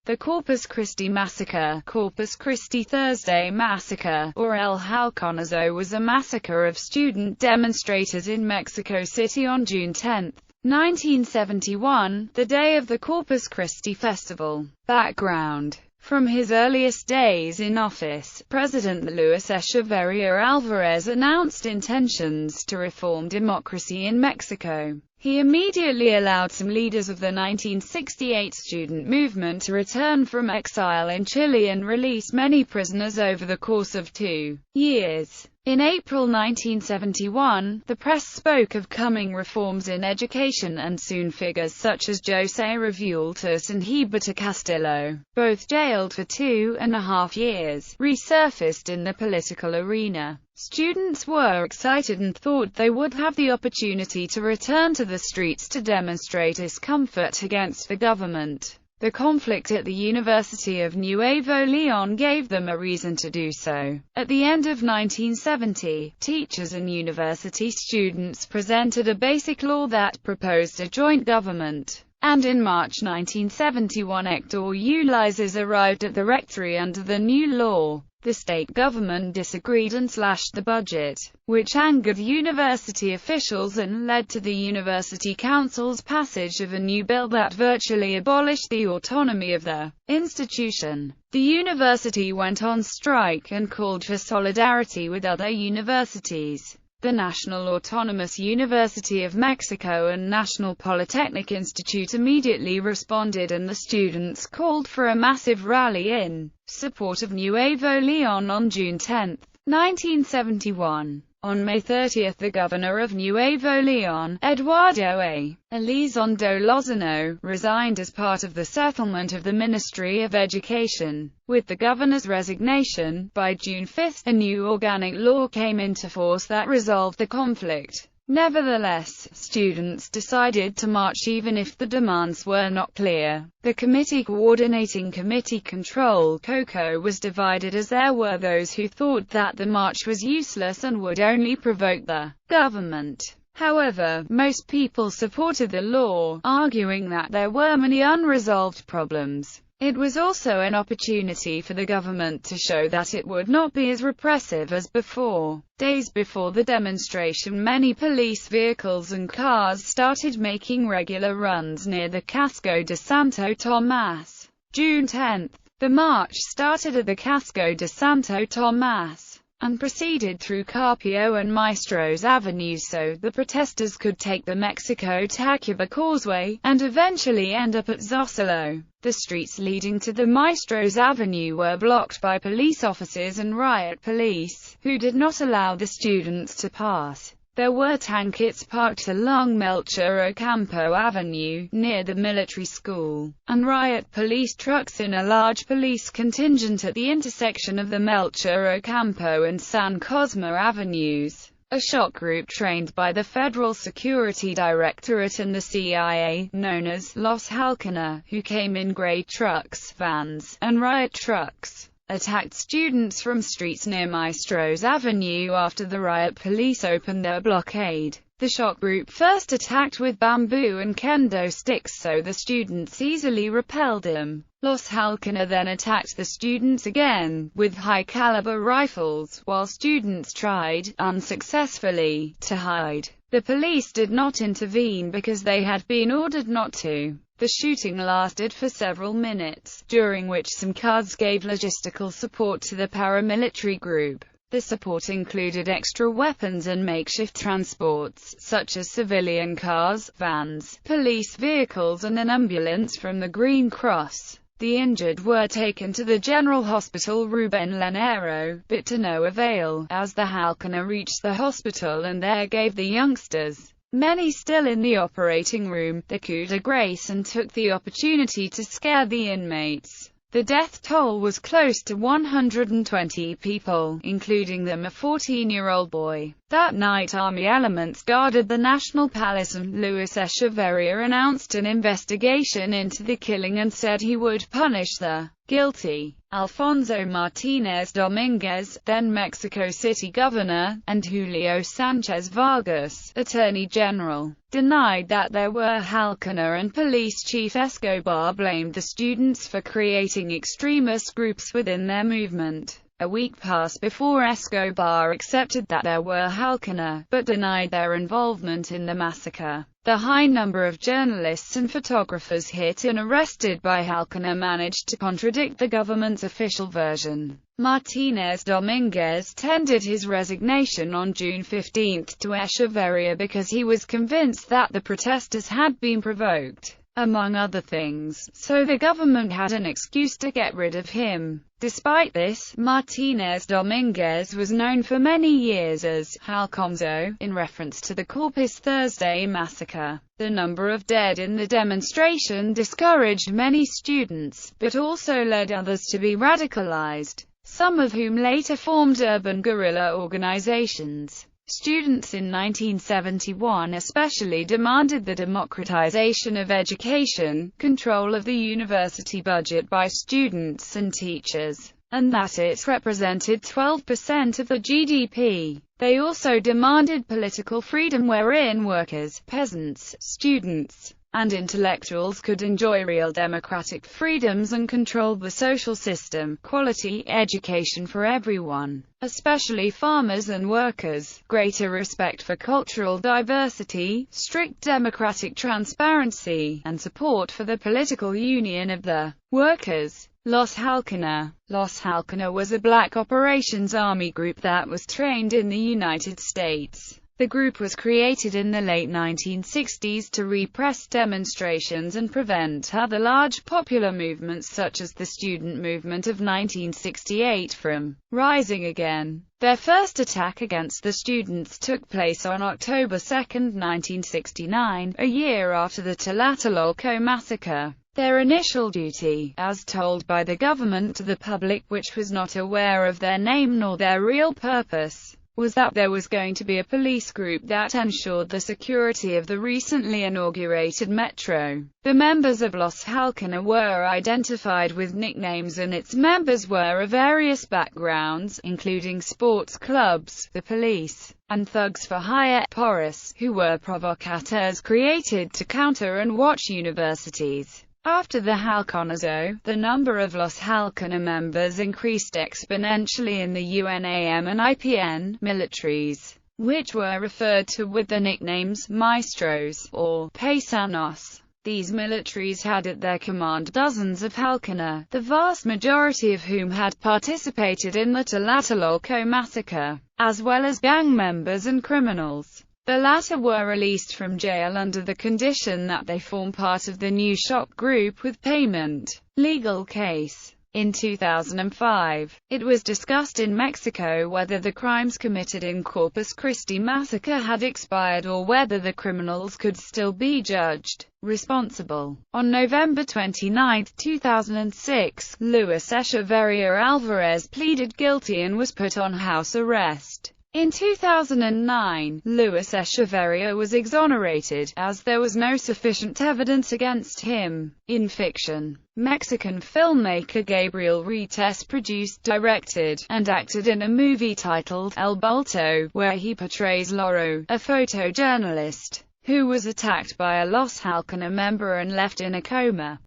The Corpus Christi massacre, Corpus Christi Thursday massacre, or El Halconazo, was a massacre of student demonstrators in Mexico City on June 10, 1971, the day of the Corpus Christi festival. Background: from his earliest days in office, President Luis Echeverría Álvarez announced intentions to reform democracy in Mexico. He immediately allowed some leaders of the 1968 student movement to return from exile in Chile and release many prisoners over the course of 2 years. In April 1971, the press spoke of coming reforms in education, and soon figures such as José Revueltas and Gilberto Castillo, both jailed for 2.5 years, resurfaced in the political arena. Students were excited and thought they would have the opportunity to return to the streets to demonstrate discomfort against the government. The conflict at the University of Nuevo León gave them a reason to do so. At the end of 1970, teachers and university students presented a basic law that proposed a joint government. And in March 1971, Hector Ulises arrived at the rectory under the new law. The state government disagreed and slashed the budget, which angered university officials and led to the University Council's passage of a new bill that virtually abolished the autonomy of the institution. The university went on strike and called for solidarity with other universities. The National Autonomous University of Mexico and National Polytechnic Institute immediately responded, and the students called for a massive rally in support of Nuevo León on June 10, 1971. On May 30, the governor of Nuevo León, Eduardo A. Elizondo Lozano, resigned as part of the settlement of the Ministry of Education. With the governor's resignation, by June 5, a new organic law came into force that resolved the conflict. Nevertheless, students decided to march even if the demands were not clear. The Committee Coordinating Committee Control (COCO) was divided, as there were those who thought that the march was useless and would only provoke the government. However, most people supported the law, arguing that there were many unresolved problems. It was also an opportunity for the government to show that it would not be as repressive as before. Days before the demonstration, many police vehicles and cars started making regular runs near the Casco de Santo Tomás. June 10. The march started at the Casco de Santo Tomás and proceeded through Carpio and Maestros avenues so the protesters could take the Mexico-Tacuba Causeway, and eventually end up at Zocalo. The streets leading to the Maestros Avenue were blocked by police officers and riot police, who did not allow the students to pass. There were tankettes parked along Melchor Ocampo Avenue, near the military school, and riot police trucks in a large police contingent at the intersection of the Melchor Ocampo and San Cosme Avenues. A shock group trained by the Federal Security Directorate and the CIA, known as Los Halcona, who came in gray trucks, vans, and riot trucks, attacked students from streets near Maestros Avenue after the riot police opened their blockade. The shock group first attacked with bamboo and kendo sticks, so the students easily repelled them. Los Halcona then attacked the students again, with high-caliber rifles, while students tried, unsuccessfully, to hide. The police did not intervene because they had been ordered not to. The shooting lasted for several minutes, during which some cars gave logistical support to the paramilitary group. The support included extra weapons and makeshift transports, such as civilian cars, vans, police vehicles and an ambulance from the Green Cross. The injured were taken to the General Hospital Rubén Leonero, but to no avail, as the Halcona reached the hospital and there gave the youngsters, many still in the operating room, the coup de grace and took the opportunity to scare the inmates. The death toll was close to 120 people, including them a 14-year-old boy. That night, army elements guarded the National Palace, and Luis Echeverría announced an investigation into the killing and said he would punish the guilty. Alfonso Martinez Dominguez, then Mexico City governor, and Julio Sanchez Vargas, attorney general, denied that there were Halcona, and police chief Escobar blamed the students for creating extremist groups within their movement. A week passed before Escobar accepted that there were Halcona, but denied their involvement in the massacre. The high number of journalists and photographers hit and arrested by Halcona managed to contradict the government's official version. Martinez Dominguez tendered his resignation on June 15 to Echeverria because he was convinced that the protesters had been provoked, among other things, so the government had an excuse to get rid of him. Despite this, Martinez Dominguez was known for many years as Halconzo, in reference to the Corpus Thursday massacre. The number of dead in the demonstration discouraged many students, but also led others to be radicalized, some of whom later formed urban guerrilla organizations. Students in 1971 especially demanded the democratization of education, control of the university budget by students and teachers, and that it represented 12% of the GDP. They also demanded political freedom wherein workers, peasants, students, and intellectuals could enjoy real democratic freedoms and control the social system, quality education for everyone, especially farmers and workers, greater respect for cultural diversity, strict democratic transparency, and support for the political union of the workers. Los Halcona. Los Halcona was a black operations army group that was trained in the United States. The group was created in the late 1960s to repress demonstrations and prevent other large popular movements such as the student movement of 1968 from rising again. Their first attack against the students took place on October 2, 1969, a year after the Tlatelolco massacre. Their initial duty, as told by the government to the public, which was not aware of their name nor their real purpose, was that there was going to be a police group that ensured the security of the recently inaugurated metro. The members of Los Halcona were identified with nicknames, and its members were of various backgrounds, including sports clubs, the police, and thugs for hire, porras, who were provocateurs created to counter and watch universities. After the Halconazo, the number of Los Halcona members increased exponentially in the UNAM and IPN militaries, which were referred to with the nicknames Maestros, or Paisanos. These militaries had at their command dozens of Halcona, the vast majority of whom had participated in the Tlatelolco massacre, as well as gang members and criminals. The latter were released from jail under the condition that they form part of the new shock group with payment. Legal case. In 2005, it was discussed in Mexico whether the crimes committed in Corpus Christi massacre had expired or whether the criminals could still be judged responsible. On November 29, 2006, Luis Echeverria Alvarez pleaded guilty and was put on house arrest. In 2009, Luis Echeverria was exonerated, as there was no sufficient evidence against him. In fiction, Mexican filmmaker Gabriel Retes produced, directed, and acted in a movie titled El Bulto, where he portrays Loro, a photojournalist, who was attacked by a Los Halcona member and left in a coma.